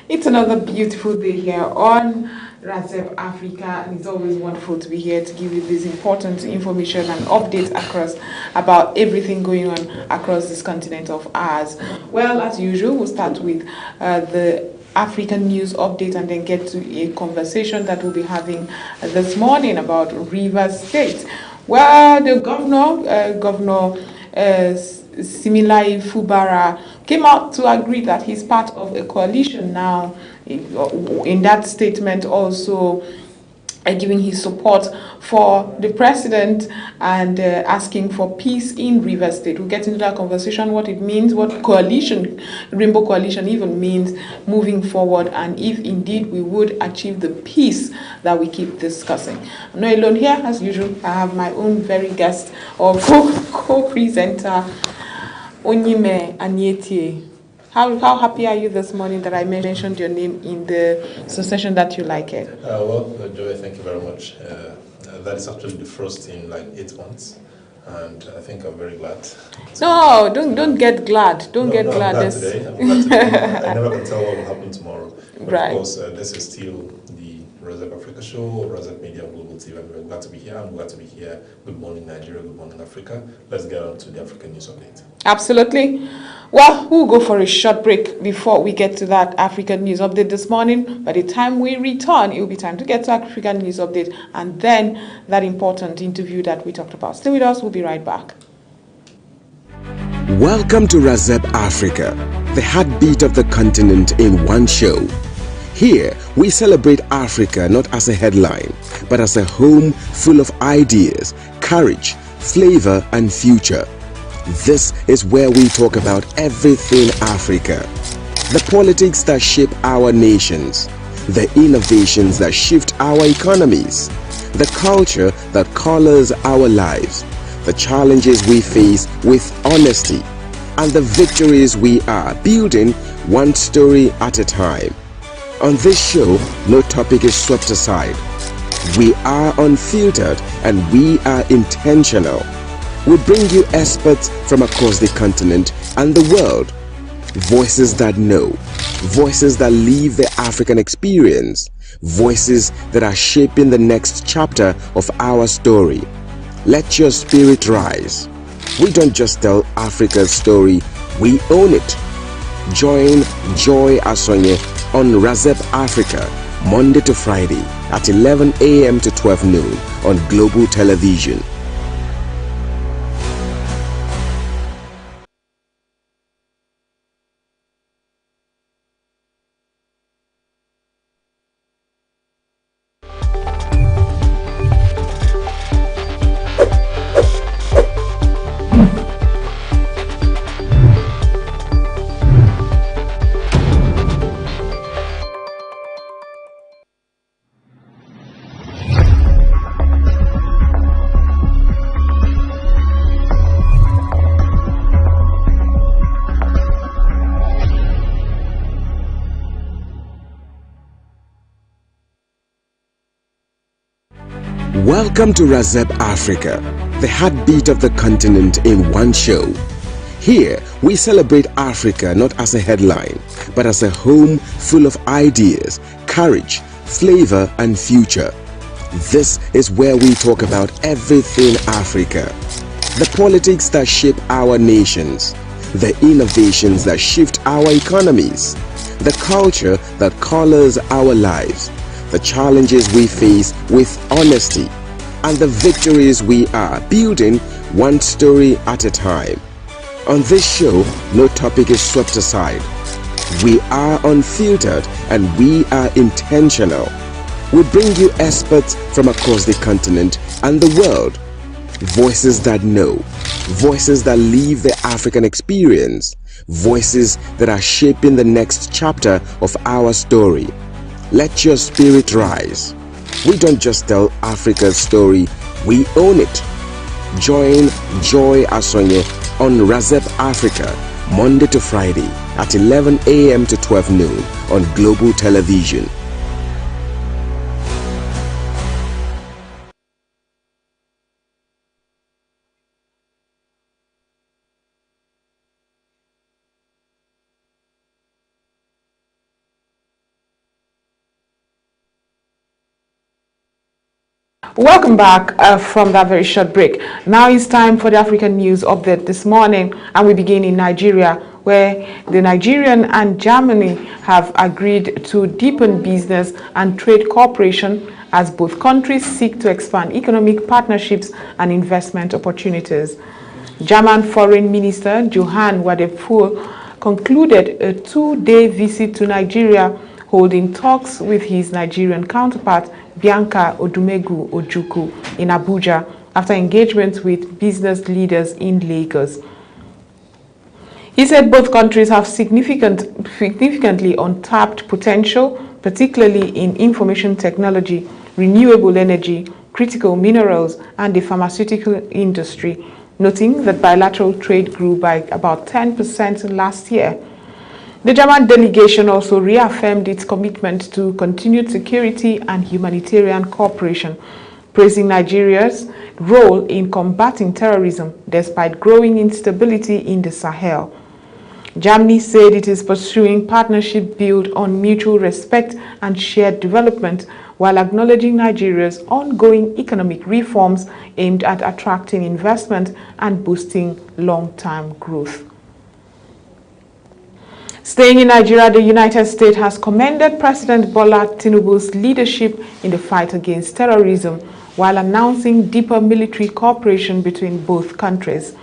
It's another beautiful day here on Razep Africa, and it's always wonderful to be here to give you this important information and updates across about everything going on across this continent of ours. Well, as usual, we'll start with the African news update and then get to a conversation that we'll be having this morning about Rivers State. Well, the Governor Similai Fubara came out to agree that he's part of a coalition now. In that statement, also giving his support for the president and asking for peace in Rivers State. We'll get into that conversation, what it means, what coalition, Rainbow Coalition even means moving forward, and if indeed we would achieve the peace that we keep discussing. I'm not alone here, as usual. I have my own very guest or co-presenter, Onyime Anietie. How happy are you this morning that I mentioned your name in the session that you like it? Joy, thank you very much. That is actually the first in like 8 months, and I think I'm very glad. No, don't get glad. Don't get glad. I'm glad today. I'm glad today. I never can tell what will happen tomorrow. But Right. Of course, this is still the Razep Africa show, Razep Media Global TV. I'm very glad to be here. I'm glad to be here. Good morning, Nigeria. Good morning, Africa. Let's get on to the African news update. Absolutely. Well, we'll go for a short break before we get to that African news update this morning. By the time we return, it will be time to get to African news update and then that important interview that we talked about. Stay with us. We'll be right back. Welcome to Razep Africa, the heartbeat of the continent in one show. Here, we celebrate Africa not as a headline, but as a home full of ideas, courage, flavor, and future. This is where we talk about everything Africa. The politics that shape our nations, the innovations that shift our economies, the culture that colors our lives, the challenges we face with honesty, and the victories we are building one story at a time. On this show, no topic is swept aside. We are unfiltered and we are intentional. We bring you experts from across the continent and the world. Voices that know, voices that live the African experience, voices that are shaping the next chapter of our story. Let your spirit rise. We don't just tell Africa's story, we own it. Join Joy Asonye on Razep Africa, Monday to Friday at 11 a.m. to 12 noon on Global Television. Welcome to Razep Africa, the heartbeat of the continent in one show. Here, we celebrate Africa not as a headline, but as a home full of ideas, courage, flavor, and future. This is where we talk about everything Africa. The politics that shape our nations, the innovations that shift our economies, the culture that colors our lives, the challenges we face with honesty, and the victories we are building one story at a time. On this show, no topic is swept aside. We are unfiltered and we are intentional. We bring you experts from across the continent and the world. Voices that know, voices that live the African experience, voices that are shaping the next chapter of our story. Let your spirit rise. We don't just tell Africa's story, we own it. Join Joy Asonye on Razep Africa, Monday to Friday at 11 a.m. to 12 noon on Global Television. Welcome back from that very short break. Now it's time for the African News Update this morning, and we begin in Nigeria, where the Nigerian and Germany have agreed to deepen business and trade cooperation as both countries seek to expand economic partnerships and investment opportunities. German Foreign Minister Johann Wadephul concluded a 2-day visit to Nigeria, holding talks with his Nigerian counterpart Bianca Odumegu Ojukwu in Abuja after engagement with business leaders in Lagos. He said both countries have significantly untapped potential, particularly in information technology, renewable energy, critical minerals, and the pharmaceutical industry, noting that bilateral trade grew by about 10% last year. The German delegation also reaffirmed its commitment to continued security and humanitarian cooperation, praising Nigeria's role in combating terrorism despite growing instability in the Sahel. Germany said it is pursuing partnership built on mutual respect and shared development, while acknowledging Nigeria's ongoing economic reforms aimed at attracting investment and boosting long-term growth. Staying in Nigeria, the United States has commended President Bola Tinubu's leadership in the fight against terrorism, while announcing deeper military cooperation between both countries.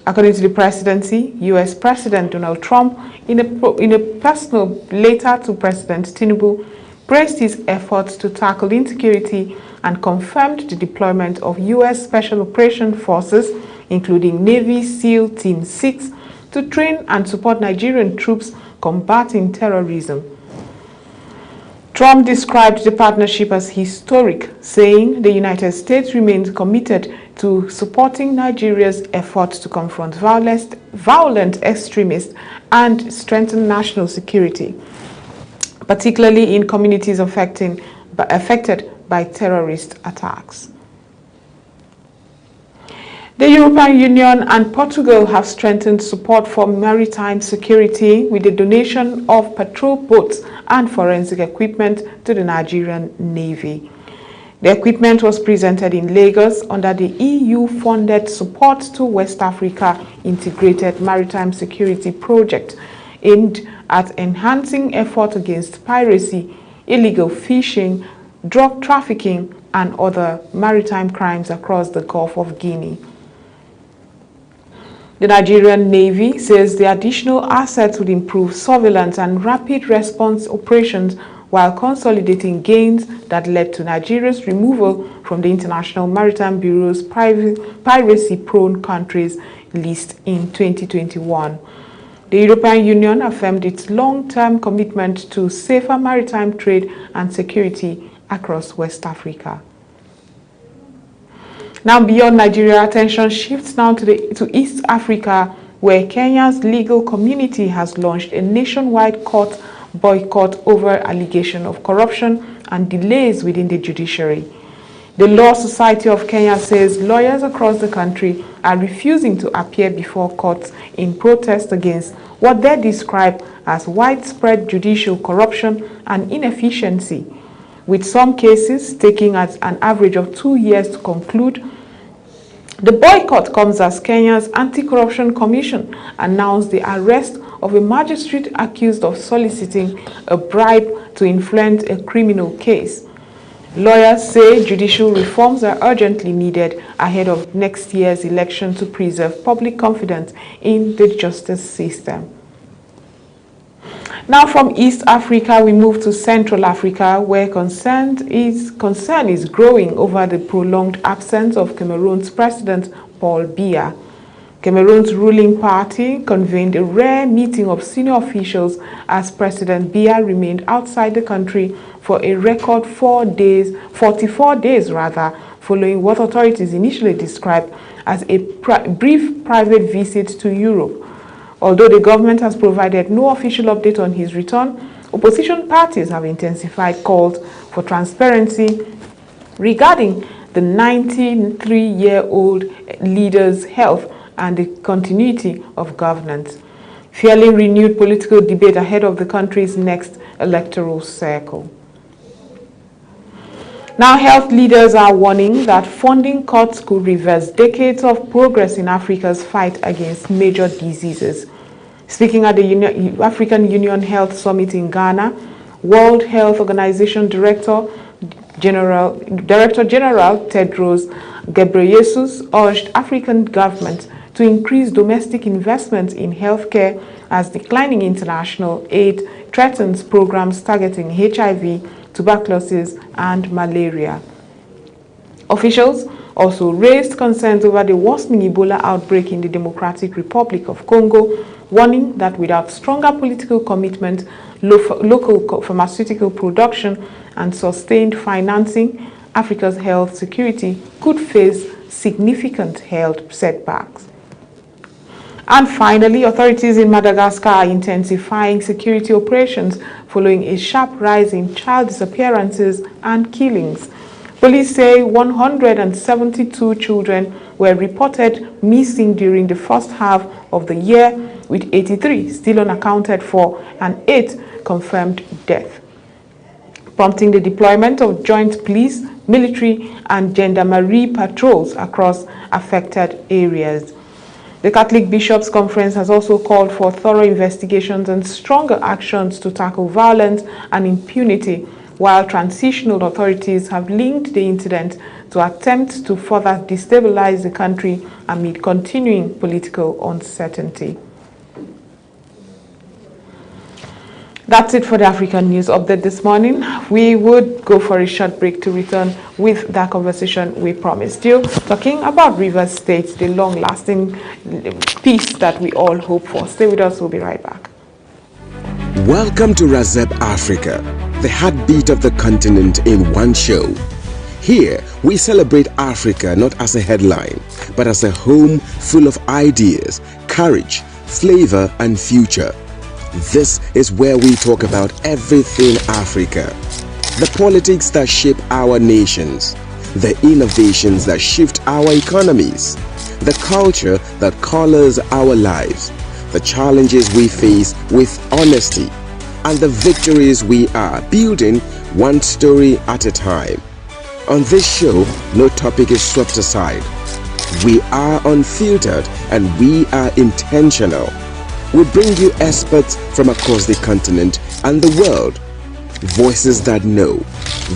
According to the presidency, U.S. President Donald Trump, in a personal letter to President Tinubu, praised his efforts to tackle insecurity and confirmed the deployment of U.S. Special Operations Forces, including Navy SEAL Team 6, to train and support Nigerian troops combating terrorism. Trump described the partnership as historic, saying the United States remains committed to supporting Nigeria's efforts to confront violent extremists and strengthen national security, particularly in communities affected by terrorist attacks. The European Union and Portugal have strengthened support for maritime security with the donation of patrol boats and forensic equipment to the Nigerian Navy. The equipment was presented in Lagos under the EU-funded Support to West Africa Integrated Maritime Security Project, aimed at enhancing efforts against piracy, illegal fishing, drug trafficking, and other maritime crimes across the Gulf of Guinea. The Nigerian Navy says the additional assets would improve surveillance and rapid response operations while consolidating gains that led to Nigeria's removal from the International Maritime Bureau's piracy-prone countries list in 2021. The European Union affirmed its long-term commitment to safer maritime trade and security across West Africa. Now, beyond Nigeria, attention shifts now to East Africa, where Kenya's legal community has launched a nationwide court boycott over allegation of corruption and delays within the judiciary. The Law Society of Kenya says lawyers across the country are refusing to appear before courts in protest against what they describe as widespread judicial corruption and inefficiency, with some cases taking an average of 2 years to conclude. The boycott comes as Kenya's Anti-Corruption Commission announced the arrest of a magistrate accused of soliciting a bribe to influence a criminal case. Lawyers say judicial reforms are urgently needed ahead of next year's election to preserve public confidence in the justice system. Now, from East Africa, we move to Central Africa, where concern is growing over the prolonged absence of Cameroon's President Paul Biya. Cameroon's ruling party convened a rare meeting of senior officials as President Biya remained outside the country for a record 44 days, following what authorities initially described as a brief private visit to Europe. Although the government has provided no official update on his return, opposition parties have intensified calls for transparency regarding the 93-year-old leader's health and the continuity of governance, fueling renewed political debate ahead of the country's next electoral cycle. Now, health leaders are warning that funding cuts could reverse decades of progress in Africa's fight against major diseases. Speaking at the African Union Health Summit in Ghana, World Health Organization Director General Tedros Ghebreyesus urged African governments to increase domestic investment in healthcare as declining international aid threatens programs targeting HIV, tuberculosis, and malaria. Officials also raised concerns over the worsening Ebola outbreak in the Democratic Republic of Congo, warning that without stronger political commitment, local pharmaceutical production, and sustained financing, Africa's health security could face significant health setbacks. And finally, authorities in Madagascar are intensifying security operations following a sharp rise in child disappearances and killings. Police say 172 children were reported missing during the first half of the year, with 83 still unaccounted for and 8 confirmed death, prompting the deployment of joint police, military, and gendarmerie patrols across affected areas. The Catholic Bishops' Conference has also called for thorough investigations and stronger actions to tackle violence and impunity, while transitional authorities have linked the incident to attempts to further destabilize the country amid continuing political uncertainty. That's it for the African News Update this morning. We would go for a short break to return with that conversation we promised you, talking about Rivers State, the long-lasting peace that we all hope for. Stay with us, we'll be right back. Welcome to RAZEB Africa, the heartbeat of the continent in one show. Here, we celebrate Africa not as a headline, but as a home full of ideas, courage, flavor, and future. This is where we talk about everything Africa. The politics that shape our nations, the innovations that shift our economies, the culture that colors our lives, the challenges we face with honesty, and the victories we are building one story at a time. On this show, no topic is swept aside. We are unfiltered and we are intentional. We bring you experts from across the continent and the world. Voices that know,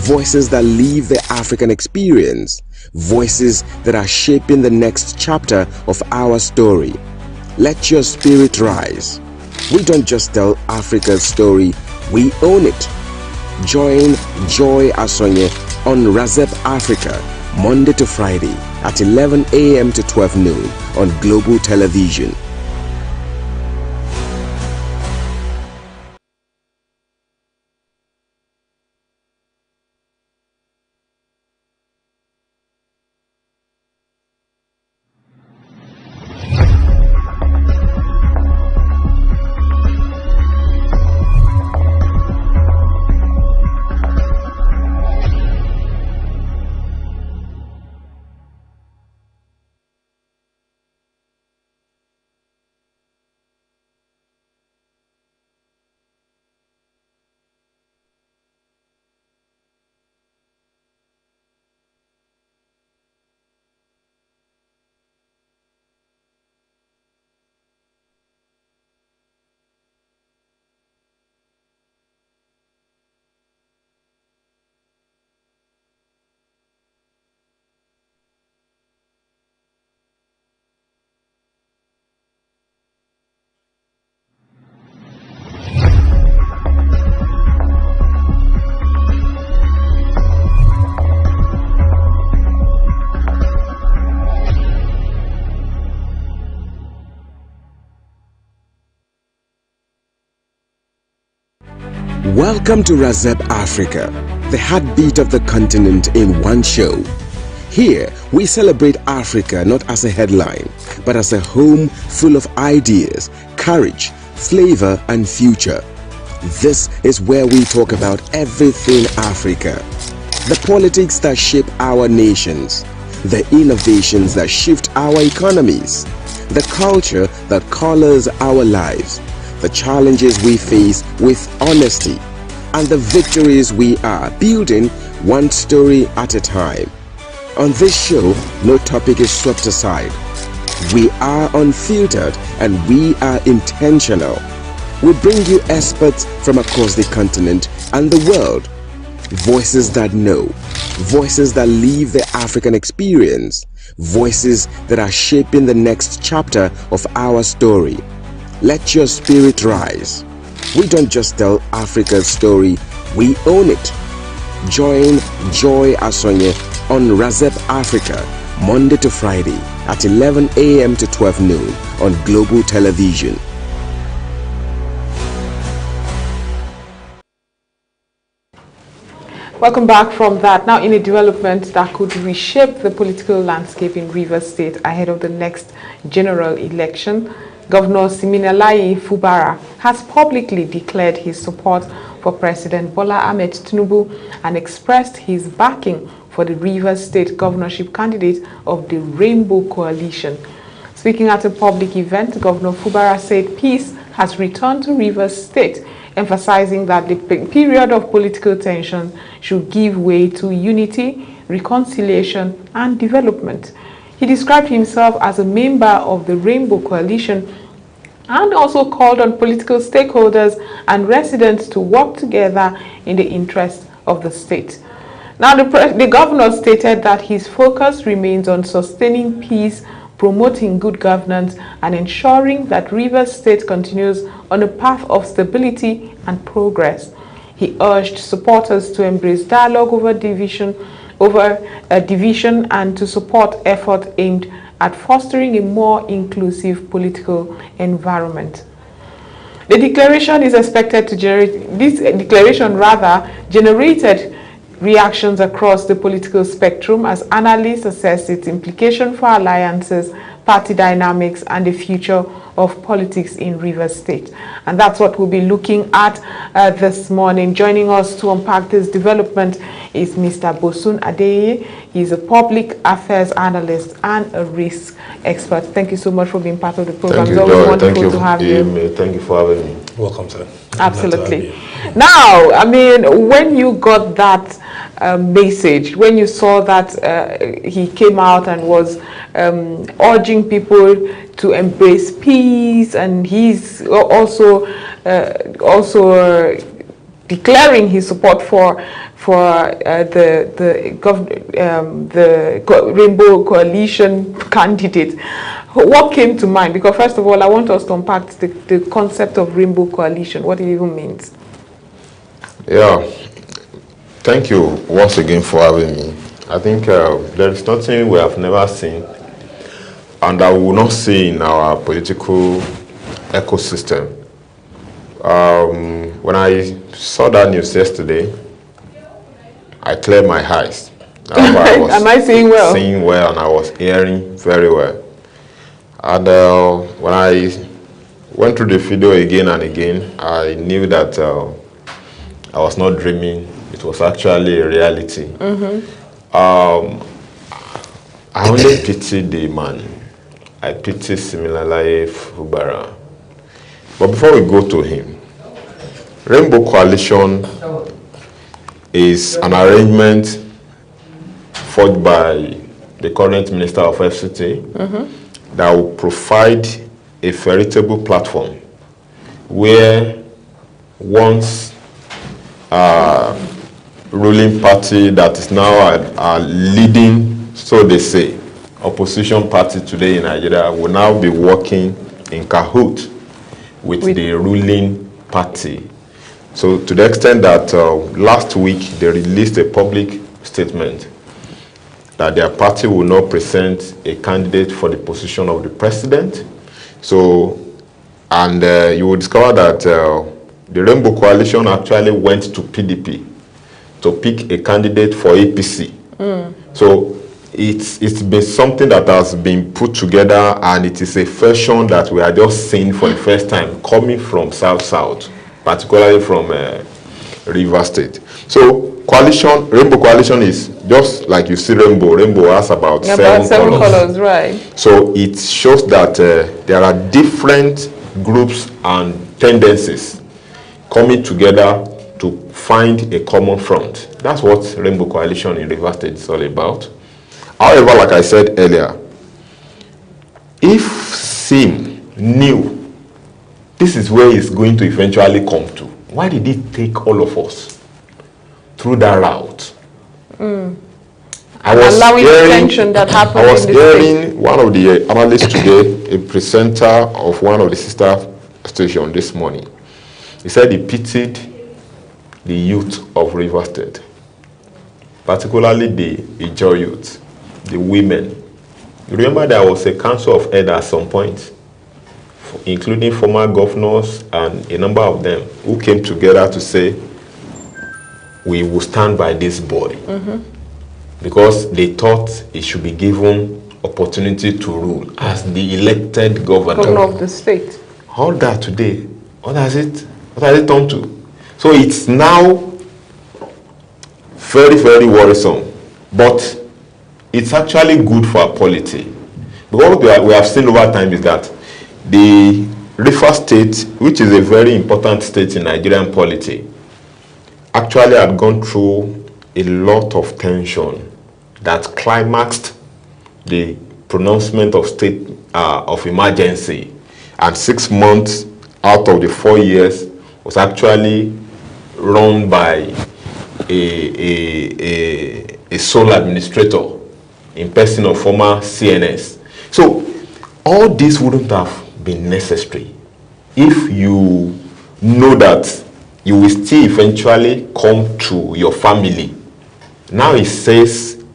voices that live the African experience, voices that are shaping the next chapter of our story. Let your spirit rise. We don't just tell Africa's story, we own it. Join Joy Asonye on RAZEB Africa, Monday to Friday at 11 a.m. to 12 noon on Global Television. Welcome to RAZEB Africa, the heartbeat of the continent in one show. Here, we celebrate Africa not as a headline, but as a home full of ideas, courage, flavor, and future. This is where we talk about everything Africa. The politics that shape our nations, the innovations that shift our economies, the culture that colors our lives, the challenges we face with honesty, and the victories we are building one story at a time. On this show, no topic is swept aside. We are unfiltered and we are intentional. We bring you experts from across the continent and the world. Voices that know, voices that live the African experience, voices that are shaping the next chapter of our story. Let your spirit rise. We don't just tell Africa's story, we own it. Join Joy Asonye on Razep Africa, Monday to Friday at 11 a.m. to 12 noon on Global Television. Welcome back from that. Now, in a development that could reshape the political landscape in Rivers State ahead of the next general election, Governor Siminalayi Fubara has publicly declared his support for President Bola Ahmed Tinubu and expressed his backing for the Rivers State governorship candidate of the Rainbow Coalition. Speaking at a public event, Governor Fubara said peace has returned to Rivers State, emphasizing that the period of political tension should give way to unity, reconciliation, and development. He described himself as a member of the Rainbow Coalition and also called on political stakeholders and residents to work together in the interest of the state. Now, the governor stated that his focus remains on sustaining peace, promoting good governance, and ensuring that Rivers State continues on a path of stability and progress. He urged supporters to embrace dialogue over division and to support efforts aimed at fostering a more inclusive political environment. The declaration is expected to generated reactions across the political spectrum as analysts assess its implication for alliances, party dynamics, and the future of politics in Rivers State. And that's what we'll be looking at this morning. Joining us to unpack this development is Mr. Bosun Adeye. He's a public affairs analyst and a risk expert. Thank you so much for being part of the program. Thank you, it's always wonderful Thank you, to have you. Thank you for having me. Welcome, sir. Absolutely. Now, I mean, when you got that message, when you saw that he came out and was urging people to embrace peace, and he's also declaring his support for the Rainbow Coalition candidate, what came to mind? Because first of all, I want us to unpack the concept of Rainbow Coalition, what it even means. Yeah, thank you once again for having me. I think there is nothing we have never seen and that we will not see in our political ecosystem. When I saw that news yesterday, I cleared my eyes. Am I seeing well? Seeing well, and I was hearing very well. And when I went through the video again and again, I knew that I was not dreaming. It was actually a reality. I only pity the man. I pity Siminalayi Fubara. But before we go to him, Rainbow Coalition is an arrangement forged by the current Minister of FCT that will provide a veritable platform where once ruling party that is now a leading, so they say, opposition party today in Nigeria will now be working in cahoot with the ruling party. So to the extent that last week they released a public statement that their party will not present a candidate for the position of the president. So, and you will discover that the Rainbow Coalition actually went to PDP to pick a candidate for APC. So it's been something that has been put together, and it is a version that we are just seeing for the first time coming from South, particularly from Rivers State. So Rainbow Coalition is just like you see rainbow. Rainbow has about seven colors. Right. So it shows that there are different groups and tendencies coming together to find a common front. That's what Rainbow Coalition in Rivers State is all about. However, like I said earlier, if SIM knew this is where it's going to eventually come to, why did it take all of us through that route? I was allowing the tension that happened. I was hearing one of the analysts today, a presenter of one of the sister stations this morning. He said he pitied the youth of Rivers State, particularly the Ijaw youth, the women. You remember there was a council of elders at some point, including former governors and a number of them, who came together to say, we will stand by this body. Because they thought it should be given opportunity to rule as the elected governor of the state. All that today, what has it turned to? So it's now very, very worrisome. But it's actually good for our polity. Because what we have seen over time is that the Rivers State, which is a very important state in Nigerian polity, actually had gone through a lot of tension that climaxed the pronouncement of state of emergency, and 6 months out of the 4 years was actually run by a sole administrator in person of former CNS. So all this wouldn't have been necessary if you know that you will still eventually come to your family. Now he said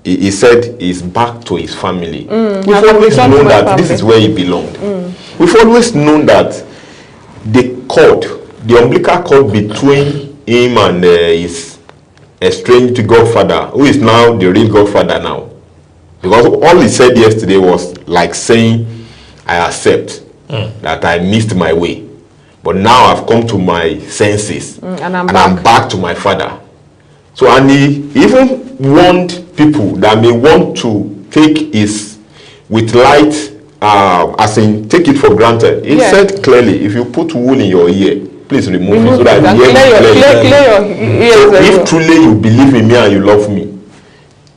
he's back to his family. We've always known that this is where he belonged. We've always known that the umbilical cord between him and his estranged godfather, who is now the real godfather now. Because all he said yesterday was like saying, I accept that I missed my way. But now I've come to my senses and I'm back to my father. So, and he even warned people that may want to take his with light, as in take it for granted. He said clearly, if you put wool in your ear, please remove it so that you hear me clearly. So if truly you believe in me and you love me,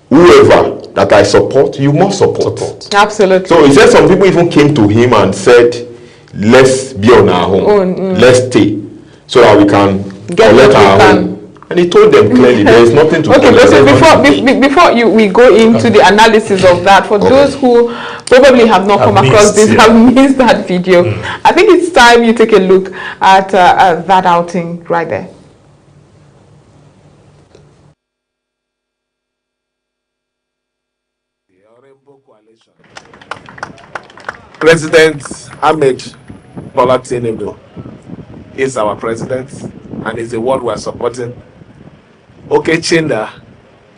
whoever that I support, you must support. Absolutely. So he said some people even came to him and said, let's be on our home. Let's stay so that we can collect our home. And he told them clearly there is nothing to okay, but so before we go into the analysis of that, for those who probably have not come across this, have missed that video, I think it's time you take a look at that outing right there. President Ahmed Bola Tinubu is our president and is the one we are supporting. Okechinda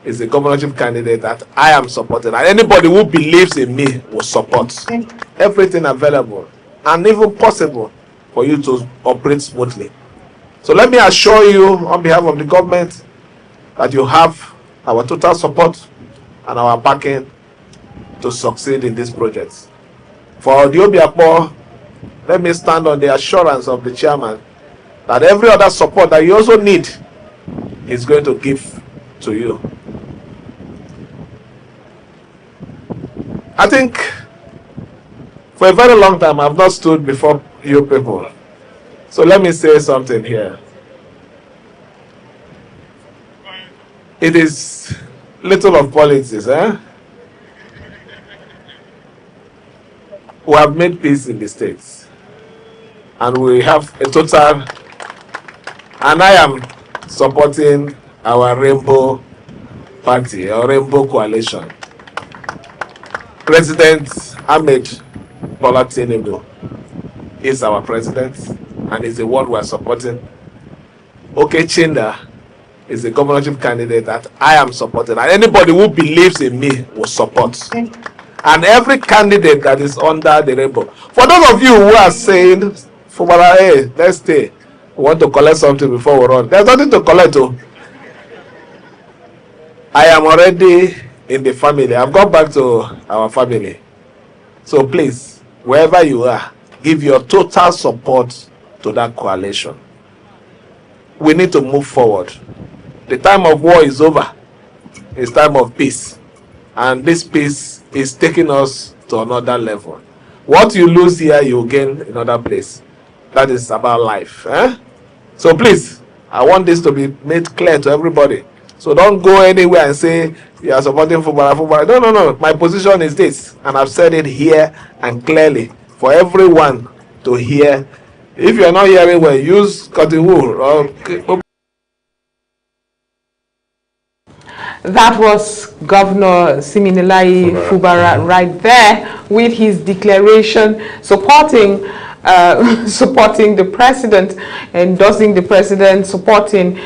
is the governorship candidate that I am supporting, and anybody who believes in me will support. Everything available and even possible for you to operate smoothly. So let me assure you on behalf of the government that you have our total support and our backing to succeed in these projects. For the Obiakpo, let me stand on the assurance of the chairman that every other support that you also need is going to give to you. I think for a very long time I've not stood before you people. So let me say something here. It is little of politics, eh? We have made peace in the States. And we have a total, and I am supporting our Rainbow Party, our Rainbow Coalition. President Ahmed Bola Tinubu is our president and is the one we are supporting. Okechinda is the governorship candidate that I am supporting, and anybody who believes in me will support. And every candidate that is under the rainbow. For those of you who are saying, hey, let's stay, we want to collect something before we run. There's nothing to collect. I am already in the family. I've gone back to our family. So please, wherever you are, give your total support to that coalition. we need to move forward. The time of war is over. It's time of peace. And this peace is taking us to another level. What you lose here, you gain in another place. That is about life. So please, I want this to be made clear to everybody. So don't go anywhere and say you are supporting Fubara. No. My position is this. And I've said it here and clearly for everyone to hear. If you are not hearing well, use cotton wool or... That was Governor Siminalayi Fubara right there with his declaration supporting the president, endorsing the president, supporting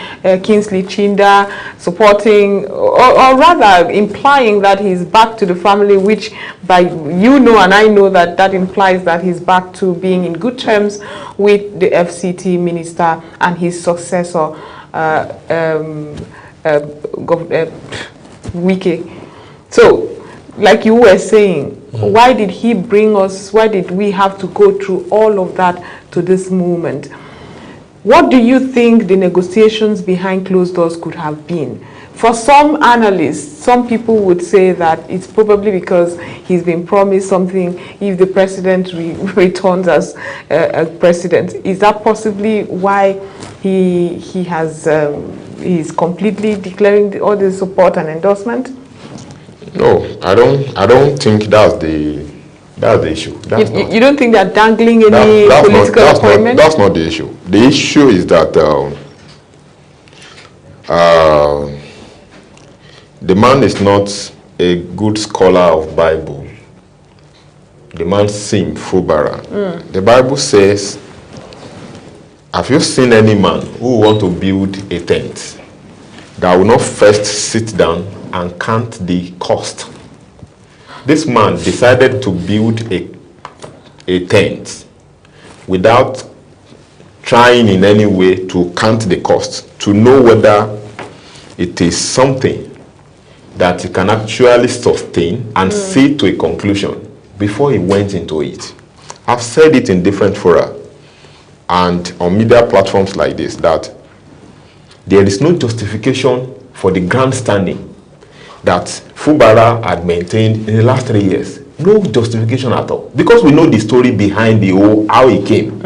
Kingsley Chinda, supporting, or rather implying that he's back to the family, which and I know that implies that he's back to being in good terms with the FCT minister and his successor, Wike. So, like you were saying, why did he bring us, why did we have to go through all of that to this moment? What do you think the negotiations behind closed doors could have been? For some analysts, some people would say that it's probably because he's been promised something if the president returns as a president. Is that possibly why he's completely declaring all the support and endorsement? No, I don't think that's the issue. You don't think they're dangling any political appointment? That's not the issue. The issue is that the man is not a good scholar of Bible. The man Sim Fubara. The Bible says, have you seen any man who want to build a tent that will not first sit down and count the cost? This man decided to build a tent without trying in any way to count the cost, to know whether it is something that he can actually sustain and see to a conclusion before he went into it. I've said it in different fora and on media platforms like this, that there is no justification for the grandstanding that Fubara had maintained in the last 3 years. No justification at all. Because we know the story behind how he came.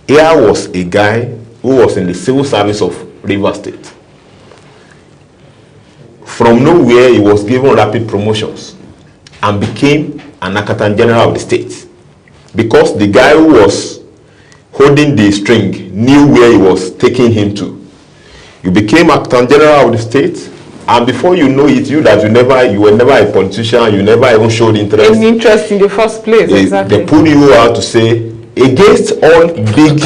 Here was a guy who was in the civil service of Rivers State. From nowhere, he was given rapid promotions and became an Accountant General of the state. Because the guy who was holding the string knew where he was taking him to. You became Accountant General of the state, and before you know it, you were never a politician, you never even showed interest. Any interest in the first place, exactly. They pull you out to say, against all big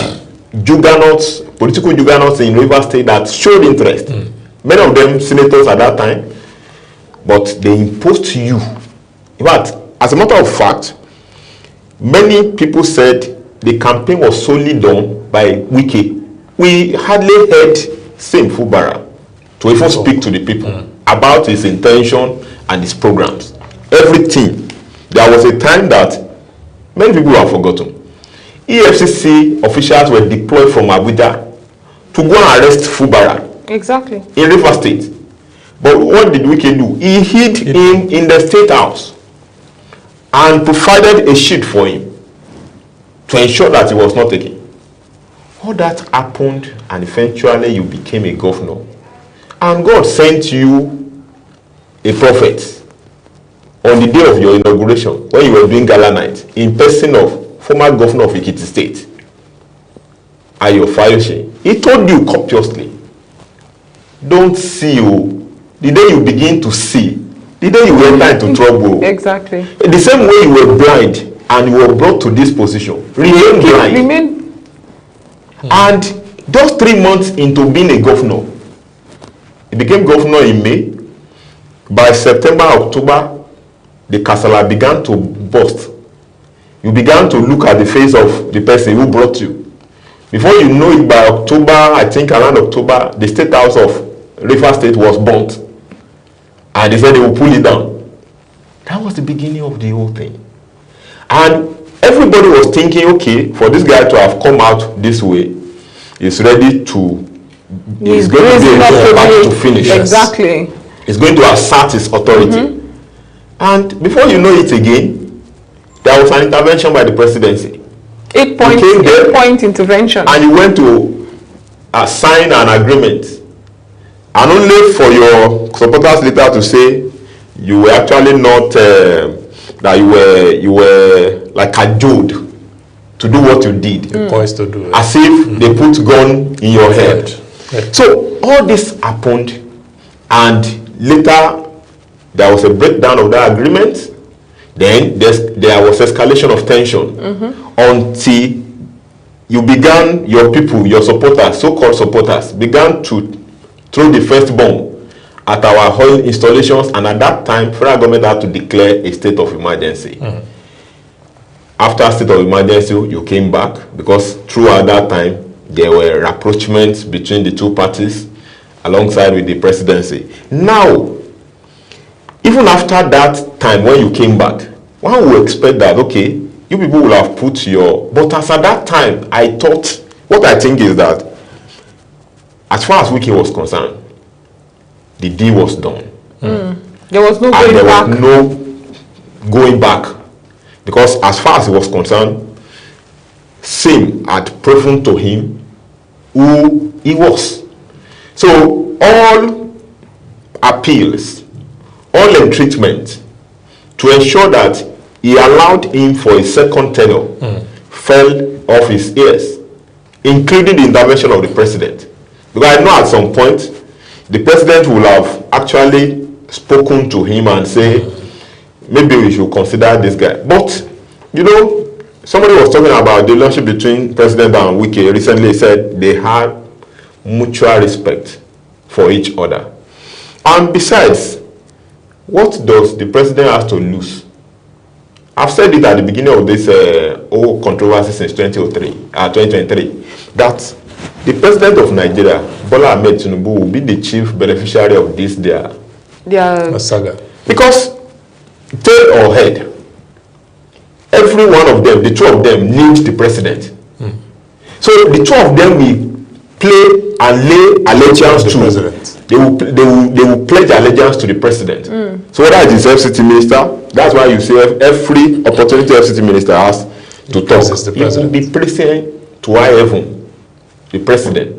juggernauts, political juggernauts in Rivers State that showed interest. Many of them senators at that time, but they imposed you. In fact, as a matter of fact, many people said the campaign was solely done by Wike. We hardly heard Sim Fubara to even speak to the people about his intention and his programs. Everything. There was a time that many people have forgotten. EFCC officials were deployed from Abuja to go and arrest Fubara. Exactly. In Rivers State. But what did Wike do? He hid him in the State House and provided a sheet for him to ensure that he was not taken. All that happened, and eventually you became a governor. And God sent you a prophet on the day of your inauguration, when you were doing gala night, in person of former governor of Ekiti State, Ayo Fayose. He told you copiously, don't see you. The day you begin to see, the day you enter into trouble. Exactly. The same way you were blind and you were brought to this position, remain blind. And just 3 months into being a governor, he became governor in May. By September, October, the Kasala began to burst. You began to look at the face of the person who brought you. Before you know it, by October, I think around October, the State House of Rivers State was burnt. And they said they will pull it down. That was the beginning of the whole thing. And everybody was thinking, okay, for this guy to have come out this way, is ready to. He's going to be back to finish. Exactly. He's going to assert his authority. And before you know it again, there was an intervention by the presidency. 8-point intervention. And you went to sign an agreement. And only for your supporters later to say you were actually not, that you were like cajoled to do what you did. Points to do it. As if they put gun in your head. So all this happened, and later there was a breakdown of that agreement. Then there was escalation of tension until you began, your people, your supporters, so-called supporters, began to throw the first bomb at our oil installations, and at that time, federal government had to declare a state of emergency. After state of emergency, you came back, because throughout that time, there were rapprochements between the two parties alongside with the presidency. Now, even after that time when you came back, one would expect that, okay, you people will have put your... But as at that time, I thought, what I think is that, as far as Wike was concerned, the deal was done. There was no going back. Was no going back. Because as far as he was concerned, Sim had proven to him who he was. So all appeals, all entreatment to ensure that he allowed him for a second tenure fell off his ears, including the intervention of the president. Because I know at some point the president will have actually spoken to him and say, maybe we should consider this guy. But, you know, somebody was talking about the relationship between President and Wike recently. Said they had mutual respect for each other. And besides, what does the president have to lose? I've said it at the beginning of this whole controversy since 2023, that the president of Nigeria, Bola Ahmed Tinubu, will be the chief beneficiary of this their saga. Because tail or head, every one of them, the two of them, need the president. So the two of them will play and lay allegiance to the president. They will pledge allegiance to the president. So whether it is FCT minister, that's why you see every opportunity FCT minister has to talk. He will be president to high heaven, the president.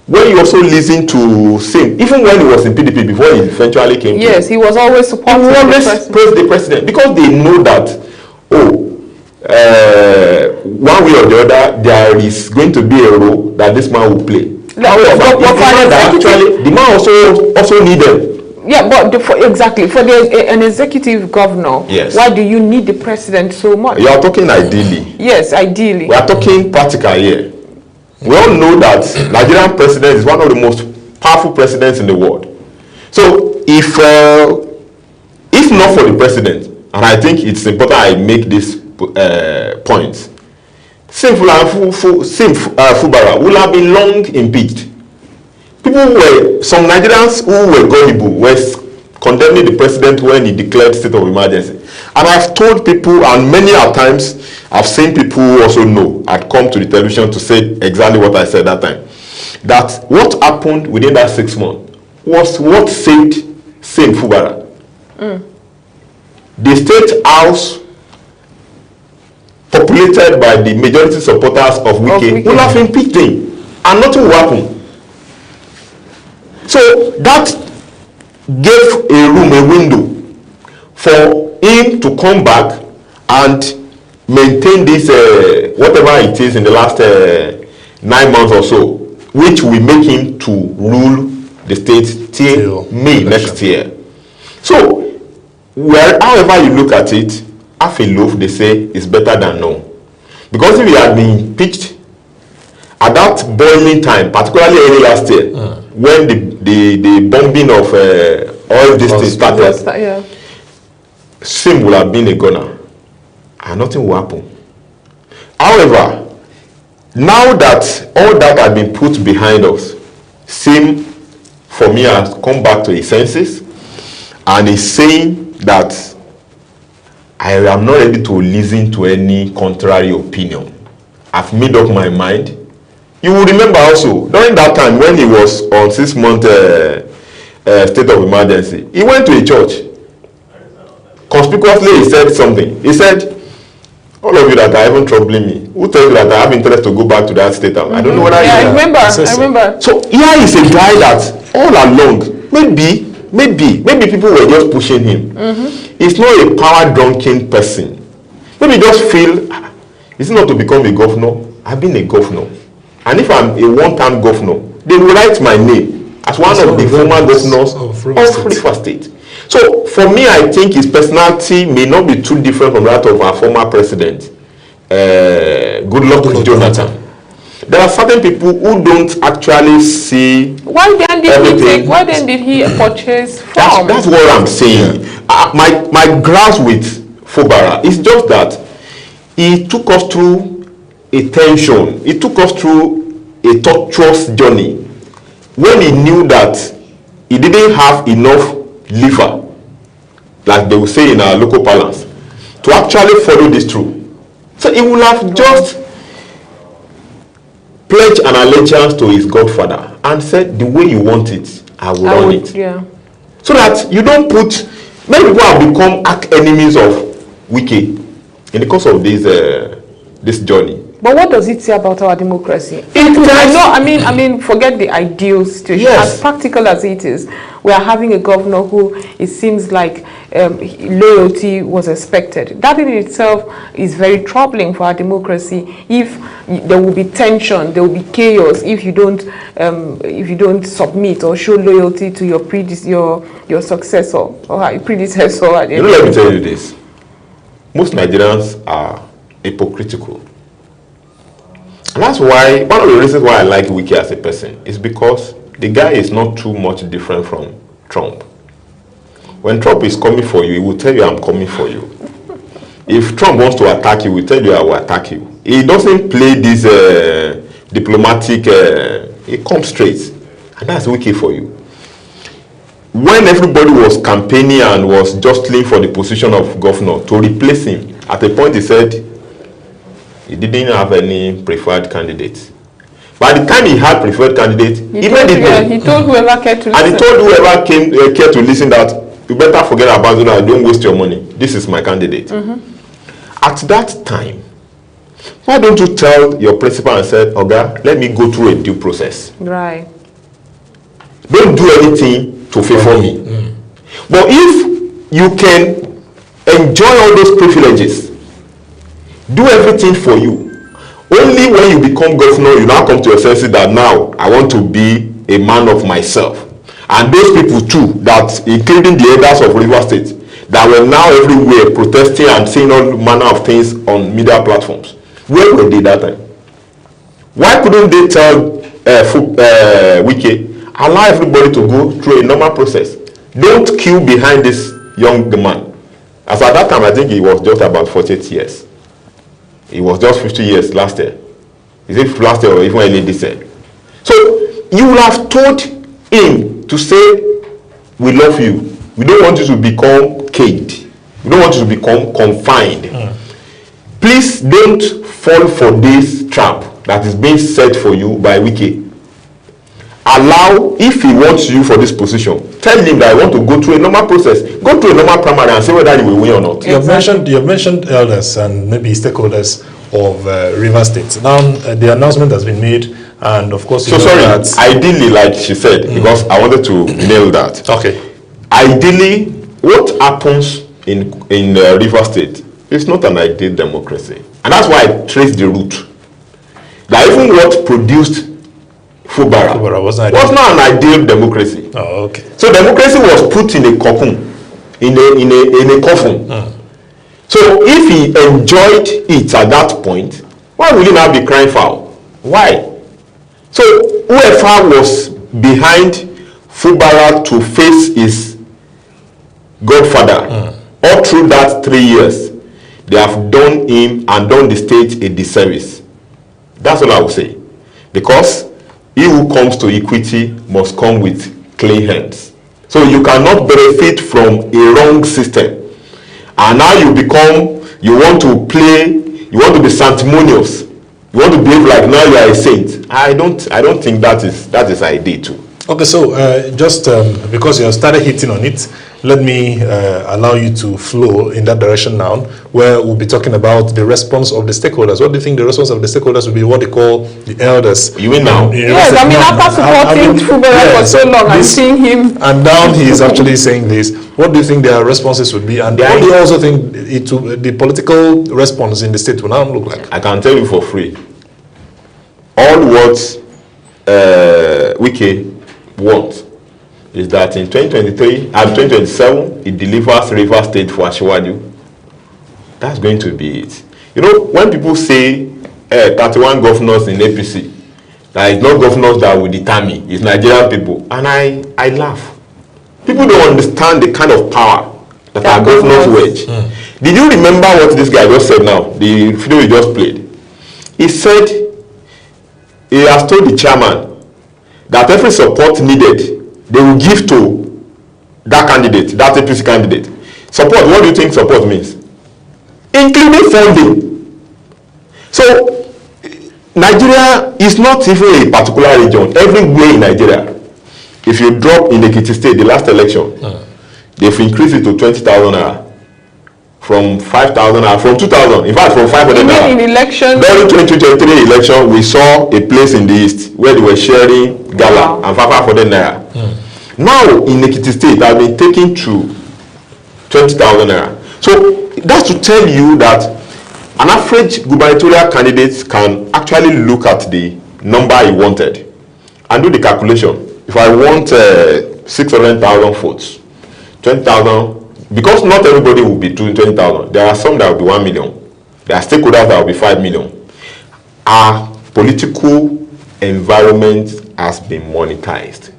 When you also listen to Sim, even when he was in PDP before he eventually came, yes, he was always supporting he always praised the president, because they know that, one way or the other, there is going to be a role that this man will play. However, the man also needed. Yeah, but exactly for an executive governor, yes. Why do you need the president so much? You are talking ideally. Yes, ideally. We are talking practical here. We all know that Nigerian president is one of the most powerful presidents in the world. So if not for the president, and I think it's important I make this point, Sim Fubara will have been long impeached. Some Nigerians who were gullible were condemning the president when he declared state of emergency. And I've told people, and many a times I've seen people who also know, I'd come to the television to say exactly what I said that time, that what happened within that 6 months was what saved Sim Fubara. The state house, populated by the majority supporters of Wike, will have impeached him, and nothing will happen. So that gave a window for him to come back and maintain this, whatever it is in the last 9 months or so, which will make him to rule the state till May next year. So, however you look at it, half a loaf, they say, is better than none. Because if he had been impeached at that boiling time, particularly early last year, when the bombing of oil districts started, Sim will have been a gunner, and nothing will happen. However, now that all that had been put behind us, Sim, for me, has come back to his senses, and is saying that I am not ready to listen to any contrary opinion. I've made up my mind. You will remember also, during that time when he was on 6-month state of emergency, he went to a church. Conspicuously, he said something. He said, all of you that are even troubling me, who tells you that I have interest to go back to that state? I don't know whether I remember. So here is a guy that all along, maybe people were just pushing him. He's not a power-drunken person. Maybe just feel, is it not to become a governor? I've been a governor. And if I'm a one-time governor, they will write my name as one of the former governors of River State. So for me, I think his personality may not be too different from that of our former president, Goodluck Jonathan. There are certain people who don't actually see. Why then did he purchase farms? That's what I'm saying. My grasp with Fubara is just that he took us through a tension. He took us through a tortuous journey when he knew that he didn't have enough liver, like they will say in our local parlance, to actually follow this through. So he will have just pledged an allegiance to his godfather and said, the way you want it, I will run it. Yeah. So that you don't put, many people have become arch enemies of Wike in the course of this journey. But what does it say about our democracy? I mean, forget the ideal situation. Yes. As practical as it is, we are having a governor who it seems like loyalty was expected. That in itself is very troubling for our democracy. If there will be tension, there will be chaos if you don't submit or show loyalty to your successor or your predecessor. Let me tell you this: most Nigerians are hypocritical. And that's why, one of the reasons why I like Wike as a person is because the guy is not too much different from Trump. When Trump is coming for you, he will tell you, I'm coming for you. If Trump wants to attack you, he will tell you, I will attack you. He doesn't play this diplomatic, he comes straight. And that's Wike for you. When everybody was campaigning and was jostling for the position of governor to replace him, at a point he said, he didn't have any preferred candidate. By the time he had preferred candidate, he made it known. He told whoever cared to listen. And he told whoever cared to listen that you better forget about it, don't waste your money. This is my candidate. At that time, why don't you tell your principal and say, Oga, let me go through a due process. Right. Don't do anything to favor me. But if you can enjoy all those privileges, do everything for you. Only when you become governor, you now come to your senses that now I want to be a man of myself. And those people too, that including the elders of River State, that were now everywhere protesting and saying all manner of things on media platforms. Where were they that time? Why couldn't they tell Wike, allow everybody to go through a normal process? Don't queue behind this young man. As at that time, I think he was just about 48 years. He was just 50 years last year. Is it last year or even early this year? So you will have told him to say, we love you. We don't want you to become caged. We don't want you to become confined. Please don't fall for this trap that is being set for you by Wike. Allow, if he wants you for this position, tell him that I want to go through a normal process. Go through a normal primary and see whether he will win or not. You have mentioned elders and maybe stakeholders of River State. Now the announcement has been made, and of course, ideally, like she said, because I wanted to nail that. Okay. Ideally, what happens in River State is not an ideal democracy, and that's why I traced the root. That even what produced Fubara was not an ideal democracy. Oh, okay. So democracy was put in a cocoon, in a coffin. So if he enjoyed it at that point, why will he now be crying foul? Why? So whoever was behind Fubara to face his godfather all through that 3 years, they have done him and done the state a disservice. That's all I will say. Because he who comes to equity must come with clean hands. So you cannot benefit from a wrong system. And now you want to be sanctimonious You want to behave like now you are a saint. I don't think that is ideal too. Okay, so just because you have started hitting on it, let me allow you to flow in that direction now, where we'll be talking about the response of the stakeholders. What do you think the response of the stakeholders will be? What they call the elders? You mean now? Yes, I mean, after supporting Fubara for so long and seeing him. And now he is actually saying this. What do you think their responses would be? And what do you also think the political response in the state will now look like? I can tell you for free. All what Wike wants is that in 2023 and 2027 it delivers Rivers State for Asiwaju. That's going to be it. You know, when people say 31 governors in APC, that it's not governors that will determine, it's Nigerian people, and I laugh. People don't understand the kind of power that our governors wage. Did you remember what this guy just said now? The video he just played. He said he has told the chairman that every support needed they will give to that candidate, that APC candidate. Support, what do you think support means? Including funding. So, Nigeria is not even a particular region. Everywhere in Nigeria, if you drop in Ekiti State, the last election, they've increased it to 20,000 naira. From 5,000 naira, from 2,000, in fact, from 500 naira. In election. During 2023 election, we saw a place in the east where they were sharing gala and 500 naira. Now in Ekiti State, I've been taken to 20,000 naira. So that's to tell you that an average gubernatorial candidate can actually look at the number he wanted and do the calculation. If I want 600,000 votes, 20,000, because not everybody will be doing 20,000. There are some that will be 1 million. There are stakeholders that will be 5 million. Our political environment has been monetized.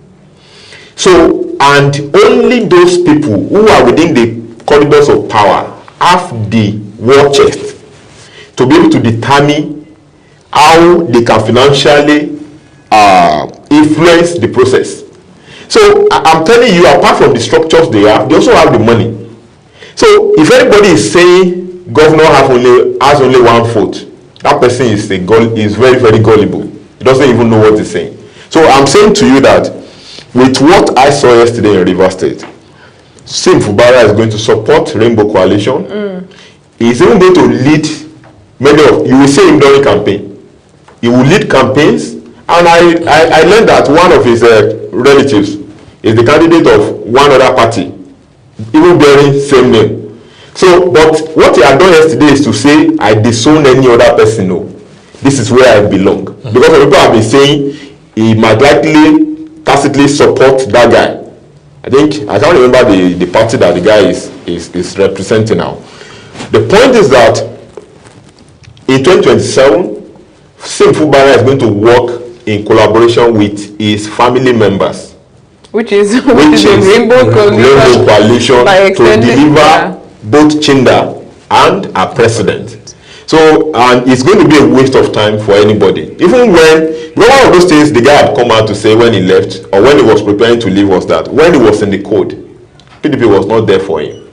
So, and only those people who are within the corridors of power have the war chest to be able to determine how they can financially influence the process. So I'm telling you, apart from the structures they have, they also have the money. So if anybody is saying governor has only one vote, that person is very, very gullible. He doesn't even know what he's saying. So I'm saying to you that with what I saw yesterday in Rivers State, Sim Fubara is going to support Rainbow Coalition. He's even going to lead you will see him during campaign. He will lead campaigns. And I learned that one of his relatives is the candidate of one other party, even bearing same name. So, but what he had done yesterday is to say, I disown any other person. No, this is where I belong. Because people have been saying he might likely tacitly support that guy. I can't remember the party that the guy is representing now. The point is that in 2027, Sim Fubara is going to work in collaboration with his family members, which is a Rainbow Coalition to deliver both Chinda and our president. So, and it's going to be a waste of time for anybody. Even when one of those things the guy had come out to say when he left or when he was preparing to leave was that when he was in the code, PDP was not there for him.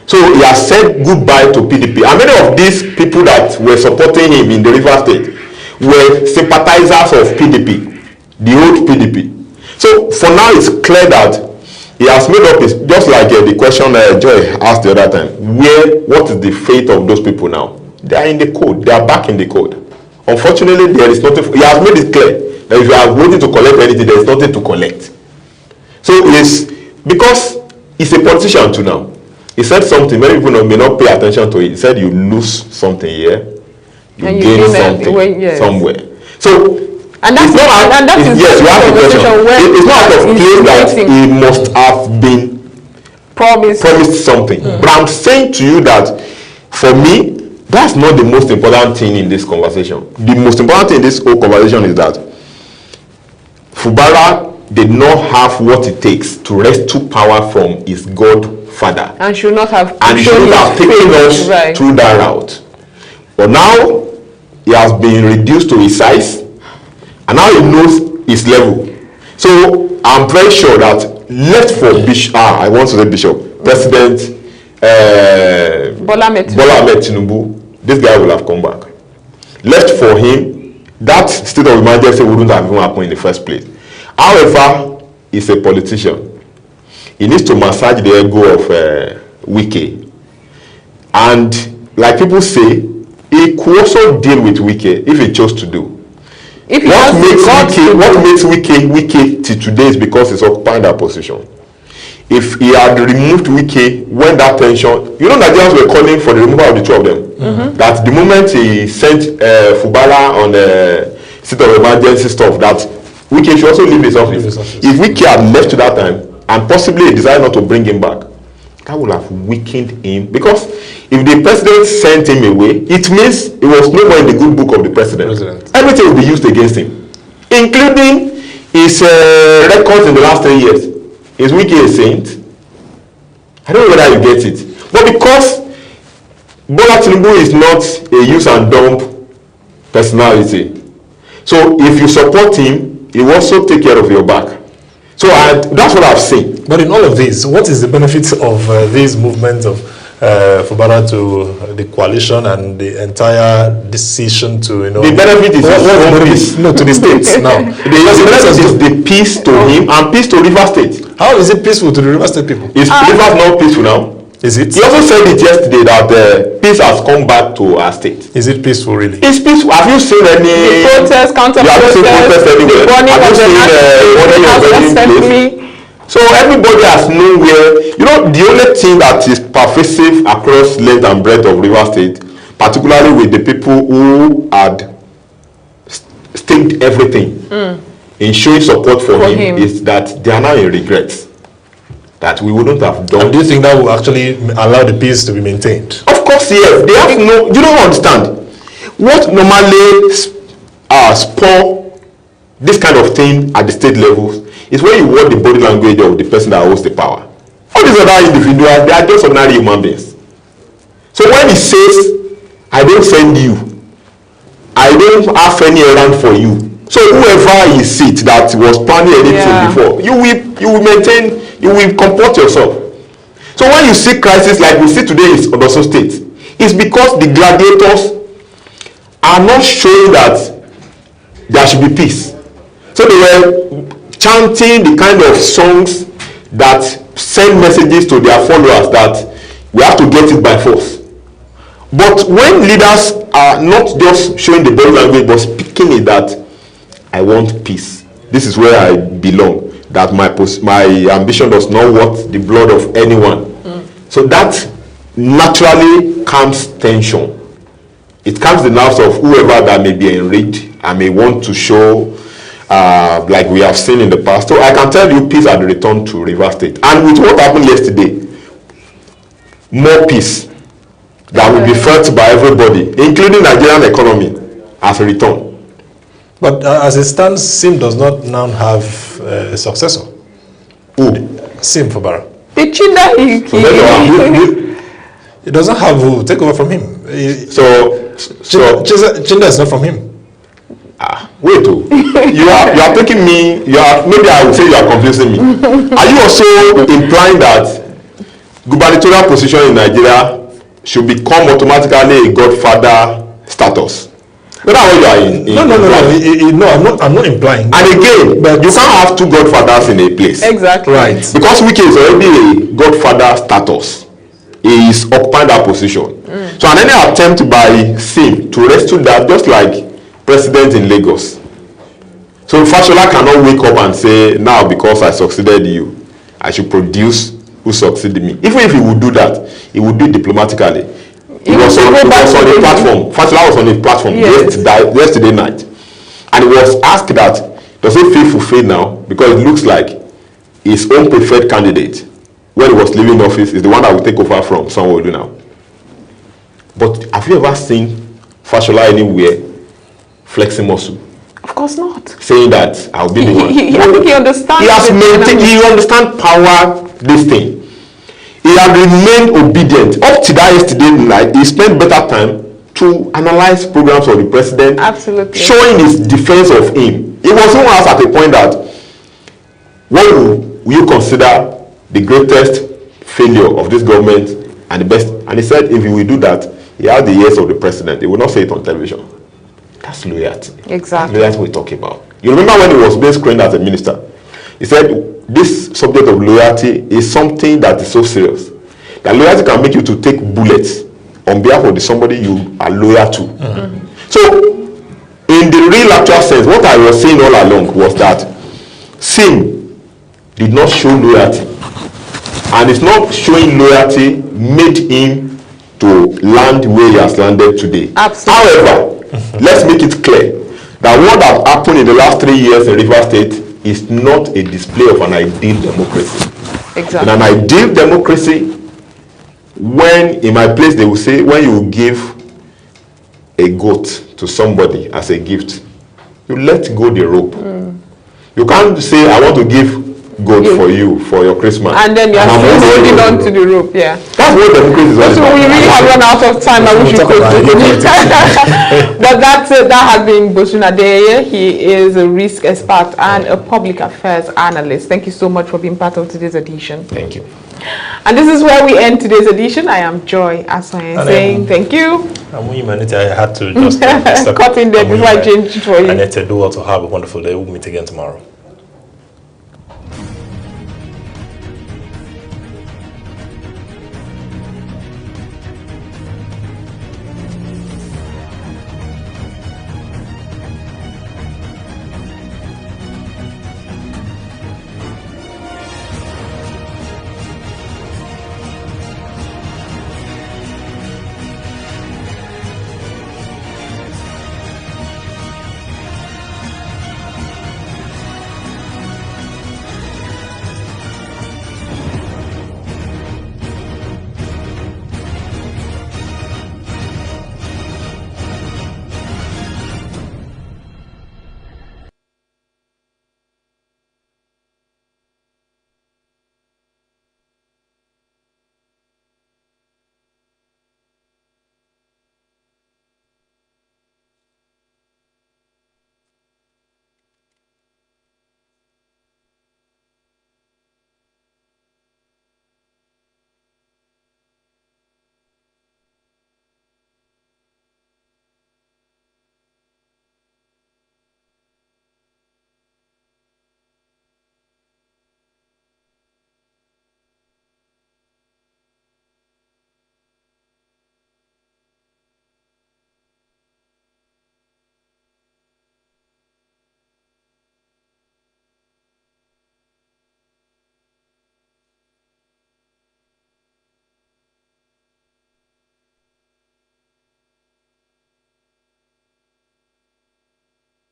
So he has said goodbye to PDP. And many of these people that were supporting him in the Rivers State were sympathizers of PDP, the old PDP. So for now it's clear that he has made up his, just like the question Joy asked the other time, what is the fate of those people now? They are in the code, they are back in the code. Unfortunately, there is nothing, he has made it clear that if you are waiting to collect anything, there is nothing to collect. So it's because he's a politician too now. He said something, many people may not pay attention to it. He said you lose something here, you gain something somewhere. So and that's it's not out, yes, you have the question. It's not out of place that he must have been promised something. But I'm saying to you that for me, that's not the most important thing in this conversation. The most important thing in this whole conversation is that Fubara did not have what it takes to rescue power from his godfather. And should not have taken us through that route. But now he has been reduced to his size, and now he knows his level. So I'm very sure that left for President Bola Ahmed Tinubu, this guy will have come back. left for him, that state of emergency wouldn't have even happened in the first place. However, he's a politician. He needs to massage the ego of Wike. And like people say, he could also deal with Wike if he chose to do. If he what makes Wike till today is because he's occupying that position. If he had removed Wike when that tension, Nigerians were calling for the removal of the two of them. That the moment he sent Fubara on the state of emergency stuff, that Wike should also leave his office. If Wike had left to that time and possibly decided not to bring him back, that would have weakened him, because if the president sent him away, it means he was no more in the good book of the president. Everything will be used against him, including his records in the last 3 years. Is Wike a saint? I don't know whether you get it. But because Bola Tinubu is not a use and dump personality, so if you support him, he will also take care of your back. So that's what I've seen. But in all of this, what is the benefit of this movement of Fubara to the coalition and the entire decision to, The benefit is to the states now. The benefit is the peace to him and peace to River State. How is it peaceful to the River State people? Is Rivers not peaceful now? Is it? He also said it yesterday that peace has come back to our state. Is it peaceful really? It's peaceful. Have you seen any protest, counter protest, anywhere? Have you seen burning? So everybody has known where, the only thing that is pervasive across length and breadth of River State, particularly with the people who had staked everything in showing support for him, is that they are now in regrets. That we wouldn't have done. And do you think that will actually allow the peace to be maintained? Of course, yes. They have you don't understand. What normally spur this kind of thing at the state levels is when you watch the body language of the person that holds the power. All these other individuals, they are just ordinary human beings. So when he says, I don't send you, I don't have any errand for you. So whoever is it that was planning anything before, you will maintain, you will comport yourself. So when you see crisis like we see today in Odoso State, it's because the gladiators are not showing that there should be peace. So they were chanting the kind of songs that send messages to their followers that we have to get it by force. But when leaders are not just showing the body language but speaking it that I want peace, this is where I belong, that my ambition does not want the blood of anyone. So that naturally calms tension. It calms the nerves of whoever that may be enraged and may want to show like we have seen in the past. So I can tell you peace had returned to River State. And with what happened yesterday, more peace that will be felt by everybody, including Nigerian economy, has returned. But as it stands, SIM does not now have a successor. Who? SIM Fubara. The Chinda He doesn't have who take over from him. Chinda is not from him. Wait, you are taking me. Maybe I would say you are confusing me. Are you also implying that gubernatorial position in Nigeria should become automatically a godfather status? No, I'm not implying. And again, but you can't have two godfathers in a place. Exactly. Right. Because Wike is already a godfather status. He is occupying that position. So any attempt by SIM to rescue that, just like president in Lagos. So Fashola cannot wake up and say, now because I succeeded you, I should produce who succeeded me. Even if he would do that, he would do it diplomatically. He was on a platform. Fashola was on a platform yesterday night. And he was asked that, does he feel fulfilled now? Because it looks like his own preferred candidate, when he was leaving office, is the one that will take over from Sanwo-Olu now. But have you ever seen Fashola anywhere flexing muscle? Of course not. Saying that I'll be the one. I think he understands. He has maintained. He understands power. This thing. He had remained obedient up to that yesterday night. He spent better time to analyze programs of the president. Absolutely. Showing his defense of him. He was someone asked at a point that, what will you consider the greatest failure of this government and the best? And he said, if he will do that, he has the ears of the president. He will not say it on television. That's loyalty. Exactly. Loyalty we talk about. You remember when he was being screened as a minister? He said this subject of loyalty is something that is so serious. That loyalty can make you to take bullets on behalf of somebody you are loyal to. So, in the real actual sense, what I was saying all along was that Sim did not show loyalty. And it's not showing loyalty made him to land where he has landed today. Absolutely. However, let's make it clear that what has happened in the last 3 years in Rivers State is not a display of an ideal democracy. Exactly. In an ideal democracy, when in my place they will say, when you give a goat to somebody as a gift, you let go the rope. You can't say, I want to give goat for you for your Christmas. And then you're still holding on to the rope, yeah. That's what democracy is all So about. we really have run out of time. I wish we could. But that has been Bosun Adeye. He is a risk expert and a public affairs analyst. Thank you so much for being part of today's edition. Thank you. And this is where we end today's edition. I am Joy Asoye saying thank you. I'm Humanity. I had to just cut in there before I change it for you. And to do well to have a wonderful day. We'll meet again tomorrow.